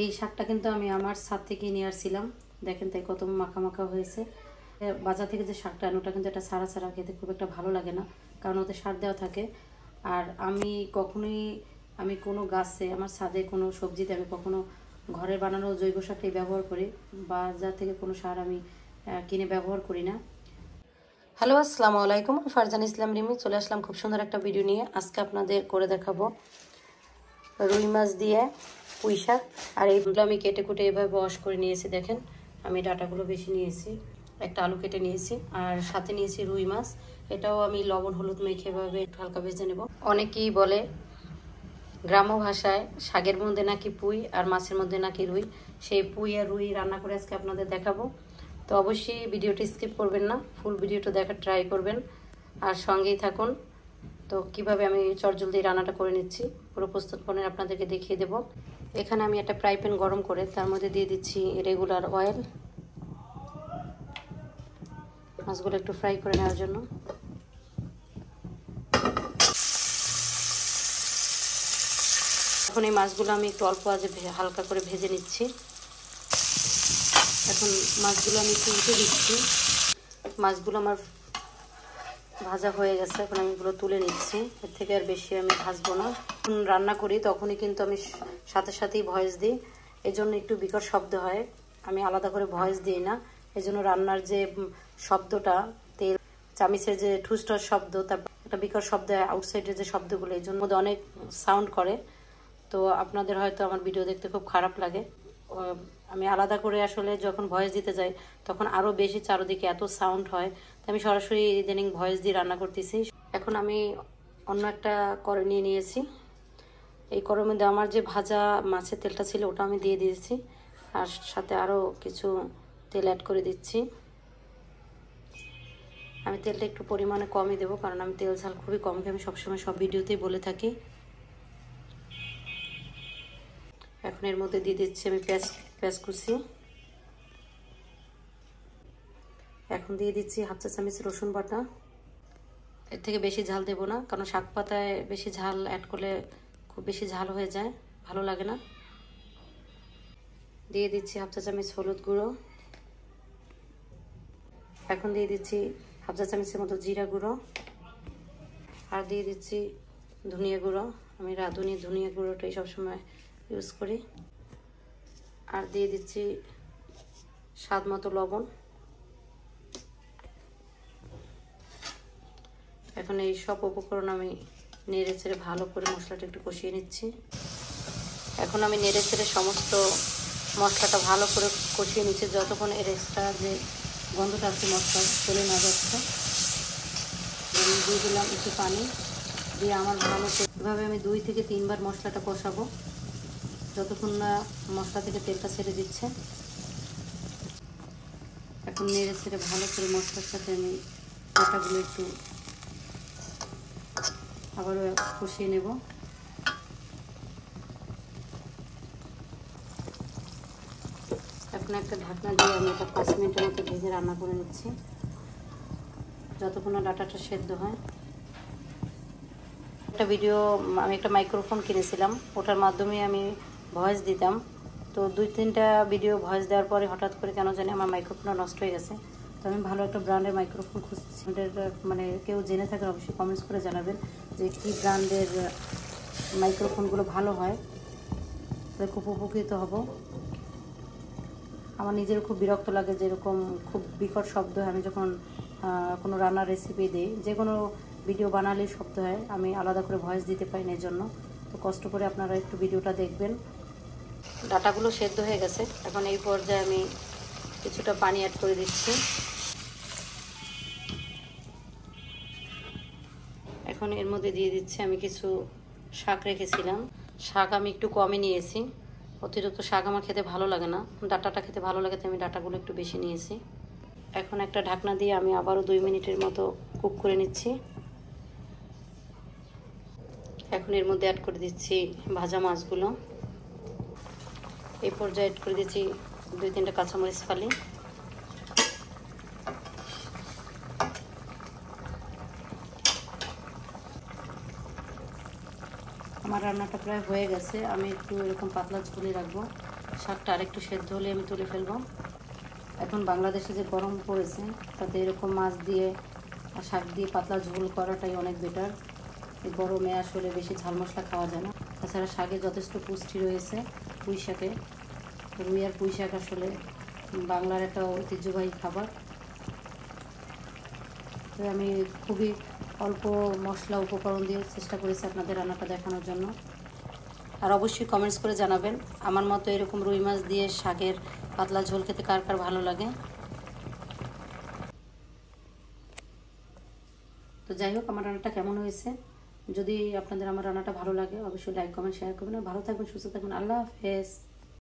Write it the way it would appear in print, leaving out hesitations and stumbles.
এই শাকটা কিন্তু আমি আমার ছাদ থেকে নিয়ে আসছিলাম। দেখেন তাই কত মাখা মাখা হয়েছে। বাজার থেকে যে শাকটা আনো ওটা কিন্তু একটা ছাড়া ছাড়া খেতে খুব একটা ভালো লাগে না, কারণ ওতে সার দেওয়া থাকে। আর আমি কখনোই কোনো গাছে আমার ছাদে কোনো সবজিতে আমি কখনো ঘরের বানানো জৈব সারটাই ব্যবহার করি, বাজার থেকে কোনো সার আমি কিনে ব্যবহার করি না। হ্যালো, আসসালামু আলাইকুম। আমি ফারজান ইসলাম রিমি চলে আসলাম খুব সুন্দর একটা ভিডিও নিয়ে। আজকে আপনাদের করে দেখাবো রুই মাছ দিয়ে পুঁই শাক। আর এইগুলো আমি কেটে কুটে এভাবে ওয়াশ করে নিয়েছি। দেখেন আমি ডাটাগুলো বেশি নিয়েছি, একটা আলু কেটে নিয়েছি, আর সাথে নিয়েছি রুই মাছ। এটাও আমি লবণ হলুদ মেখে এভাবে একটু হালকা ভেজে নেব। অনেকেই বলে গ্রাম্য ভাষায় শাকের মধ্যে নাকি পুঁই আর মাছের মধ্যে নাকি রুই। সেই পুঁই আর রুই রান্না করে আজকে আপনাদের দেখাবো। তো অবশ্যই ভিডিওটি স্কিপ করবেন না, ফুল ভিডিওটা দেখার ট্রাই করবেন আর সঙ্গেই থাকুন। তো কিভাবে আমি চটজলদি রান্নাটা করে নিচ্ছি পুরো প্রস্তুত করে আপনাদেরকে দেখিয়ে দেব। এখানে আমি একটা ফ্রাই প্যান গরম করে তার মধ্যে দিয়ে দিচ্ছি রেগুলার অয়েল, মাছগুলো একটু ফ্রাই করে নেওয়ার জন্য। এখন এই মাছগুলো আমি একটু অল্প আঁচে হালকা করে ভেজে নিচ্ছি। এখন মাছগুলো আমি একটু উঠে দিচ্ছি। মাছগুলো আমার ভাজা হয়ে গেছে, এখন আমি এগুলো তুলে নিচ্ছি। এর থেকে আর বেশি আমি ভাজবো না। যখন রান্না করি তখনই কিন্তু আমি সাথে সাথেই ভয়েস দিই, এই জন্য একটু বিকট শব্দ হয়। আমি আলাদা করে ভয়েস দিই না, এই জন্য রান্নার যে শব্দটা, তেল চামিচের যে ঠুসটার শব্দ, তারপর একটা বিকট শব্দ আউটসাইডের যে শব্দগুলো, এই জন্য অনেক সাউন্ড করে। তো আপনাদের হয়তো আমার ভিডিও দেখতে খুব খারাপ লাগে। আমি আলাদা করে আসলে যখন ভয়েস দিতে যাই তখন আরও বেশি চারদিকে এত সাউন্ড হয়। তো আমি সরাসরি ইদানিং ভয়েস দিয়ে রান্না করতেছি। এখন আমি অন্য একটা কড়াই নিয়ে নিয়েছি। এই কড়াইয়ের মধ্যে আমার যে ভাজা মাছের তেলটা ছিল ওটা আমি দিয়ে দিয়েছি, আর সাথে আরও কিছু তেল অ্যাড করে দিচ্ছি। আমি তেলটা একটু পরিমাণে কমই দেবো, কারণ আমি তেল ঝাল খুবই কম খাই, আমি সবসময় সব ভিডিওতেই বলে থাকি। এখন এর মধ্যে দিয়ে দিচ্ছি আমি পেঁয়াজ কুচি। এখন দিয়ে দিচ্ছি হাফ চা চামচ রসুন বাটা। এর থেকে বেশি ঝাল দেবো না, কারণ শাক পাতায় বেশি ঝাল অ্যাড করলে খুব বেশি ঝাল হয়ে যায়, ভালো লাগে না। দিয়ে দিচ্ছি হাফ চা চামচ হলুদ গুঁড়ো। এখন দিয়ে দিচ্ছি হাফ চা চামচের মতো জিরা গুঁড়ো, আর দিয়ে দিচ্ছি ধনিয়া গুঁড়ো। আমি রাঁধুনি ধনিয়া গুঁড়োটাই সবসময় ইউজ করি। আর দিয়ে দিচ্ছি স্বাদ মতো লবণ। এখন এই সব উপকরণ আমি নেড়ে চেড়ে ভালো করে মশলাটা একটু কষিয়ে নিচ্ছি। এখন আমি নেড়ে চেড়ে সমস্ত মশলাটা ভালো করে কষিয়ে নিচ্ছি, যতক্ষণ এর এক্সট্রা যে গন্ধটা আছে মশলা চলে না যাচ্ছে। আমি দিয়ে দিলাম একটু পানি দিয়ে আমার ভালো করে এভাবে আমি 2 থেকে 3 বার মশলাটা কষাবো, যতক্ষণ না মশলা থেকে তেলটা ছেড়ে দিচ্ছে। এখন নেড়ে ছেড়ে ভালো করে মশলার সাথে আমি ডাটাগুলো একটু আবারও কষিয়ে নেব। এখন একটা ঢাকনা দিয়ে আমি এটা 5 মিনিটের মতো ভেজে রান্না করে নিচ্ছি, যতক্ষণ না ডাটাটা সেদ্ধ হয়। একটা ভিডিও আমি একটা মাইক্রোফোন কিনেছিলাম, ওটার মাধ্যমে আমি ভয়েস দিতাম। তো 2-3টা ভিডিও ভয়েস দেওয়ার পরে হঠাৎ করে কেন জানি আমার মাইক্রোফোনটা নষ্ট হয়ে গেছে। তো আমি ভালো একটা ব্র্যান্ডের মাইক্রোফোন খুঁজছি। মানে কেউ জেনে থাকেন অবশ্যই কমেন্টস করে জানাবেন যে কী ব্র্যান্ডের মাইক্রোফোনগুলো ভালো হয়, খুব উপকৃত হব। আমার নিজের খুব বিরক্ত লাগে যেরকম খুব বিকট শব্দ হয় আমি যখন কোনো রান্নার রেসিপি দিই, যে কোনো ভিডিও বানালেই শব্দ হয়, আমি আলাদা করে ভয়েস দিতে পারি না, এই জন্য। তো কষ্ট করে আপনারা একটু ভিডিওটা দেখবেন। ডাটাগুলো সেদ্ধ হয়ে গেছে, এখন এই পর্যায়ে আমি কিছুটা পানি অ্যাড করে দিচ্ছি। এখন এর মধ্যে দিয়ে দিচ্ছি আমি কিছু শাক রেখেছিলাম। শাক আমি একটু কমই নিয়েছি, অতিরিক্ত শাক আমার খেতে ভালো লাগে না, ডাটাটা খেতে ভালো লাগে, তাই আমি ডাটাগুলো একটু বেশি নিয়েছি। এখন একটা ঢাকনা দিয়ে আমি আবারও 2 মিনিটের মতো কুক করে নিচ্ছি। এখন এর মধ্যে অ্যাড করে দিচ্ছি ভাজা মাছগুলো। এই পর্যায়ে অ্যাড করে দিচ্ছি 2-3টা কাঁচামরিচ ফালি। আমার রান্নাটা প্রায় হয়ে গেছে, আমি একটু এরকম পাতলা ঝোলে রাখবো। শাকটা আরেকটু সেদ্ধ হলে আমি তুলে ফেলবো। এখন বাংলাদেশে যে গরম পড়েছে তাতে এরকম মাছ দিয়ে আর শাক দিয়ে পাতলা ঝোল করাটাই অনেক বেটার। এই গরমে আসলে বেশি ঝাল মশলা খাওয়া যায় না। তাছাড়া শাকে যথেষ্ট পুষ্টি রয়েছে। পুঁই শাকে, রুই আর পুঁই শাক আসলে বাংলার একটা ঐতিহ্যবাহী খাবার। তো আমি খুবই অল্প মশলা উপকরণ দিয়ে চেষ্টা করেছি আপনাদের রান্নাটা দেখানোর জন্য। আর অবশ্যই কমেন্টস করে জানাবেন আমার মতো এরকম রুই মাছ দিয়ে শাকের পাতলা ঝোল খেতে কার কার ভালো লাগে। তো যাই হোক, আমার রান্নাটা কেমন হয়েছে, যদি আপনাদের আমার রান্নাটা ভালো লাগে অবশ্যই লাইক কমেন্ট শেয়ার করবেন। ভালো থাকবেন, সুস্থ থাকবেন। আল্লাহ হাফেজ।